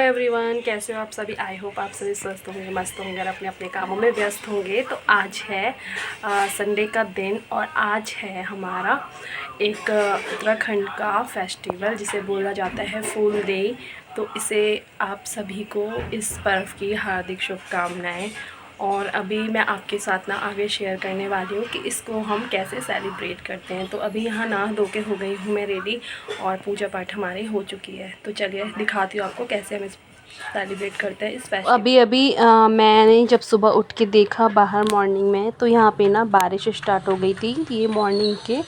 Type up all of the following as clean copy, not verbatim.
Everyone, कैसे हो आप सभी। आई होप आप सभी स्वस्थ होंगे, मस्त होंगे और अपने अपने कामों में व्यस्त होंगे। तो आज है संडे का दिन और आज है हमारा एक उत्तराखंड का फेस्टिवल जिसे बोला जाता है फूल डे। तो इसे आप सभी को इस पर्व की हार्दिक शुभकामनाएं। और अभी मैं आपके साथ ना आगे शेयर करने वाली हूँ कि इसको हम कैसे सेलिब्रेट करते हैं। तो अभी यहाँ नहा धो के हो गई हूँ मैं रेडी और पूजा पाठ हमारी हो चुकी है। तो चलिए दिखाती हूँ आपको कैसे हम इस सेलिब्रेट करते हैं इस फेस्टिवल। अभी मैंने जब सुबह उठ के देखा बाहर मॉर्निंग में, तो यहाँ पे ना बारिश स्टार्ट हो गई थी। ये मॉर्निंग के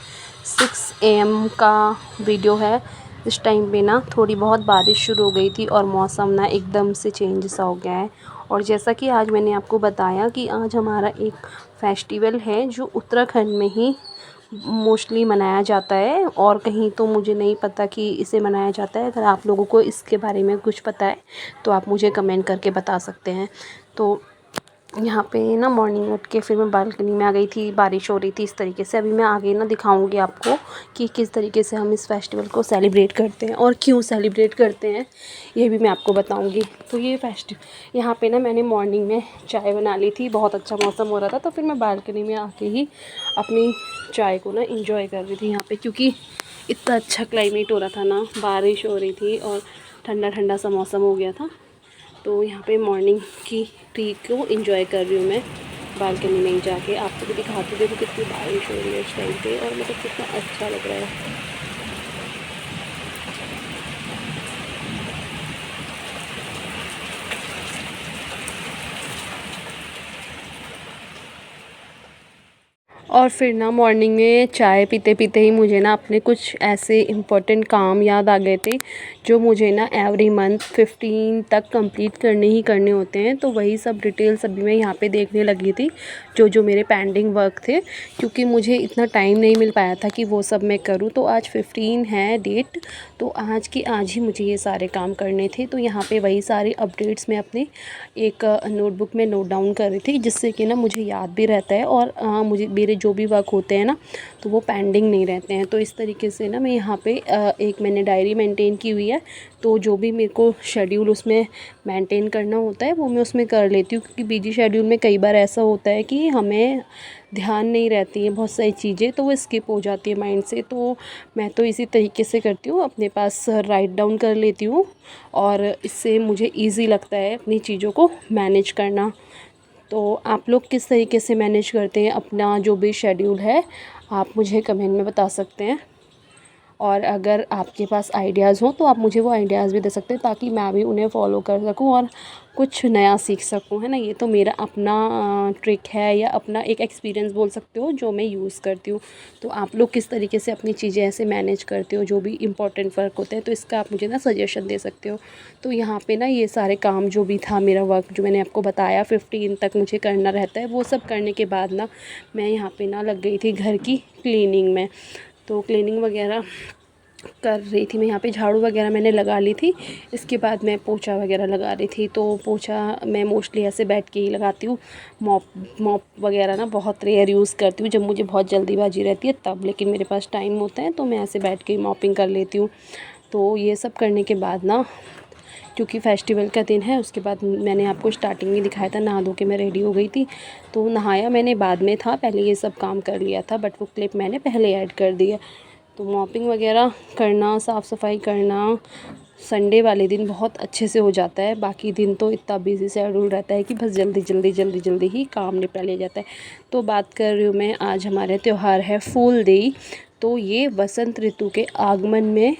6 AM का वीडियो है। इस टाइम पे ना थोड़ी बहुत बारिश शुरू हो गई थी और मौसम ना एकदम से चेंज सा हो गया है। और जैसा कि आज मैंने आपको बताया कि आज हमारा एक फेस्टिवल है जो उत्तराखंड में ही मोस्टली मनाया जाता है और कहीं तो मुझे नहीं पता कि इसे मनाया जाता है। अगर आप लोगों को इसके बारे में कुछ पता है तो आप मुझे कमेंट करके बता सकते हैं। तो यहाँ पे ना मॉर्निंग उठ के फिर मैं बालकनी में आ गई थी, बारिश हो रही थी इस तरीके से। अभी मैं आगे ना दिखाऊंगी आपको कि किस तरीके से हम इस फेस्टिवल को सेलिब्रेट करते हैं और क्यों सेलिब्रेट करते हैं, ये भी मैं आपको बताऊंगी। तो ये फेस्टिवल यहाँ पे ना मैंने मॉर्निंग में चाय बना ली थी, बहुत अच्छा मौसम हो रहा था। तो फिर मैं बालकनी में आके ही अपनी चाय को ना इंजॉय कर रही थी यहाँ पर, क्योंकि इतना अच्छा क्लाइमेट हो रहा था ना, बारिश हो रही थी और ठंडा ठंडा सा मौसम हो गया था। तो यहाँ पे मॉर्निंग की टी को एंजॉय कर रही हूँ मैं बालकनी में ही जाके। आपको भी दिखाती हूँ, देखो कितनी बारिश हो रही है इस टाइम पे और मतलब कितना अच्छा लग रहा है। और फिर ना मॉर्निंग में चाय पीते पीते ही मुझे ना अपने कुछ ऐसे इम्पोर्टेंट काम याद आ गए थे जो मुझे ना एवरी मंथ 15 तक कंप्लीट करने होते हैं। तो वही सब डिटेल्स अभी मैं यहाँ पे देखने लगी थी, जो मेरे पेंडिंग वर्क थे, क्योंकि मुझे इतना टाइम नहीं मिल पाया था कि वो सब मैं करूँ। तो आज 15 है डेट, तो आज की आज ही मुझे ये सारे काम करने थे। तो यहाँ पे वही सारे अपडेट्स मैं अपने एक नोटबुक में नोट डाउन कर रही थी, जिससे कि ना मुझे याद भी रहता है और मुझे मेरे जो भी वर्क होते हैं ना तो वो पेंडिंग नहीं रहते हैं। तो इस तरीके से ना मैं यहाँ पे एक मैंने डायरी मेंटेन की हुई है। तो जो भी मेरे को शेड्यूल उसमें मेंटेन करना होता है वो मैं उसमें कर लेती हूँ, क्योंकि बिजी शेड्यूल में कई बार ऐसा होता है कि हमें ध्यान नहीं रहती है बहुत सारी चीज़ें, तो वो स्किप हो जाती है माइंड से। तो मैं तो इसी तरीके से करती हूँ, अपने पास राइट डाउन कर लेती हूँ और इससे मुझे ईज़ी लगता है अपनी चीज़ों को मैनेज करना। तो आप लोग किस तरीके से मैनेज करते हैं अपना जो भी शेड्यूल है, आप मुझे कमेंट में बता सकते हैं। और अगर आपके पास आइडियाज़ हों तो आप मुझे वो आइडियाज़ भी दे सकते हैं, ताकि मैं भी उन्हें फॉलो कर सकूं और कुछ नया सीख सकूं, है ना। ये तो मेरा अपना ट्रिक है या अपना एक एक्सपीरियंस बोल सकते हो जो मैं यूज़ करती हूँ। तो आप लोग किस तरीके से अपनी चीज़ें ऐसे मैनेज करते हो, जो भी इंपॉर्टेंट वर्क होते हैं, तो इसका आप मुझे ना सजेशन दे सकते हो। तो यहाँ पे ना ये सारे काम जो भी था मेरा वर्क, जो मैंने आपको बताया 15 तक मुझे करना रहता है, वो सब करने के बाद ना मैं यहाँ पे ना लग गई थी घर की क्लीनिंग में। तो क्लीनिंग वगैरह कर रही थी मैं, यहाँ पे झाड़ू वगैरह मैंने लगा ली थी। इसके बाद मैं पोछा वगैरह लगा रही थी। तो पोछा मैं मोस्टली ऐसे बैठ के ही लगाती हूँ। मॉप वगैरह ना बहुत रेयर यूज़ करती हूँ, जब मुझे बहुत जल्दीबाजी रहती है तब, लेकिन मेरे पास टाइम होता है तो मैं ऐसे बैठ के मॉपिंग कर लेती हूँ। तो ये सब करने के बाद ना, क्योंकि फेस्टिवल का दिन है, उसके बाद मैंने आपको स्टार्टिंग में दिखाया था नहा धो के मैं रेडी हो गई थी। तो नहाया मैंने बाद में था, पहले ये सब काम कर लिया था, बट वो क्लिप मैंने पहले ऐड कर दिया। तो मॉपिंग वगैरह करना, साफ़ सफाई करना संडे वाले दिन बहुत अच्छे से हो जाता है। बाकी दिन तो इतना बिजी शेड्यूल रहता है कि बस जल्दी ही काम निपटा लिया जाता है। तो बात कर रही हूँ मैं, आज हमारे त्यौहार है फूल डे। तो ये वसंत ऋतु के आगमन में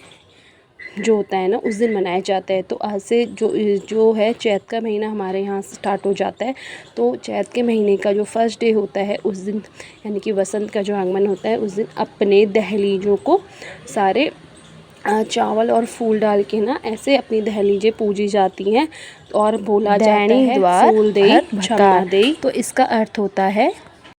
जो होता है ना उस दिन मनाया जाता है। तो आज से जो है चैत का महीना हमारे यहाँ स्टार्ट हो जाता है। तो चैत के महीने का जो फर्स्ट डे होता है उस दिन, यानी कि वसंत का जो आगमन होता है उस दिन, अपने दहलीजों को सारे चावल और फूल डाल के ना ऐसे अपनी दहलीजें पूजी जाती हैं और बोला जाता है फूल दे क्षमा दे। तो इसका अर्थ होता है,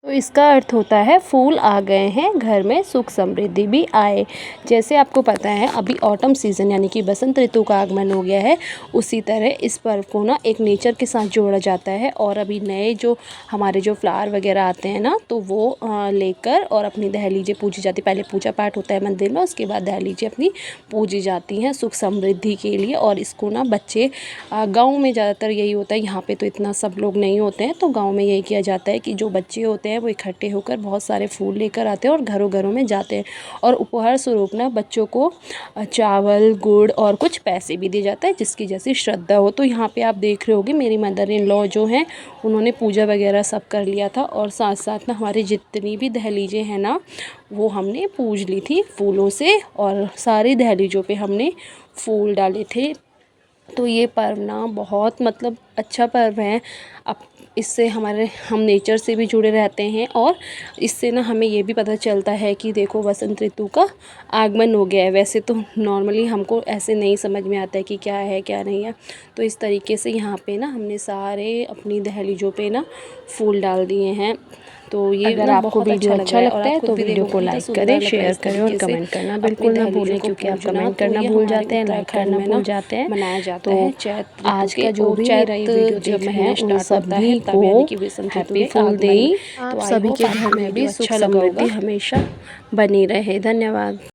तो इसका अर्थ होता है फूल आ गए हैं घर में, सुख समृद्धि भी आए। जैसे आपको पता है अभी ऑटम सीज़न यानी कि बसंत ऋतु का आगमन हो गया है, उसी तरह इस पर्व को ना एक नेचर के साथ जोड़ा जाता है। और अभी नए जो हमारे जो फ्लावर वगैरह आते हैं ना, तो वो लेकर और अपनी दहलीजें पूजी जाती। पहले पूजा पाठ होता है मंदिर में, उसके बाद दहलीजें अपनी पूजी जाती हैं सुख समृद्धि के लिए। और इसको ना बच्चे गाँव में ज़्यादातर यही होता है, यहाँ पे तो इतना सब लोग नहीं होते हैं, तो गाँव में यही किया जाता है कि जो बच्चे होते हैं वो इकट्ठे होकर बहुत सारे फूल लेकर आते हैं और घरों घरों में जाते हैं। और उपहार स्वरूप ना बच्चों को चावल, गुड़ और कुछ पैसे भी दिए जाता है, जिसकी जैसी श्रद्धा हो। तो यहाँ पे आप देख रहे होगे मेरी मदर इन लॉ जो हैं उन्होंने पूजा वगैरह सब कर लिया था। और साथ साथ ना हमारी जितनी भी दहलीजें हैं ना, वो हमने पूज ली थी फूलों से, और सारी दहलीजों पे हमने फूल डाले थे। तो ये पर्व ना बहुत मतलब अच्छा पर्व है। अब इससे हम नेचर से भी जुड़े रहते हैं, और इससे ना हमें ये भी पता चलता है कि देखो बसंत ऋतु का आगमन हो गया है। वैसे तो नॉर्मली हमको ऐसे नहीं समझ में आता है कि क्या है क्या नहीं है। तो इस तरीके से यहाँ पे ना हमने सारे अपनी दहलीजों पे ना फूल डाल दिए हैं। तो ये अगर ना आपको बहुत वीडियो अच्छा लग रहा लगता है तो वीडियो को लाइक करें, शेयर करें और कमेंट करना बिल्कुल ना भूलें, क्योंकि आप कमेंट करना भूल जाते हैं, लाइक करना भूल जाते हैं। मनाया जाता तो है चैत्र आज का जो भी मेरा ये वीडियो जब देख रहे है हैं उन स्टार्ट होता है सभी तब, को यानी कि बसंत ऋतु हैप्पी के फुल आगमन डे। में। आप तो आई सभी होप के आपको घर में भी वीडियो सुख अच्छा लगा समृद्धि होगा। हमेशा बनी रहे। धन्यवाद।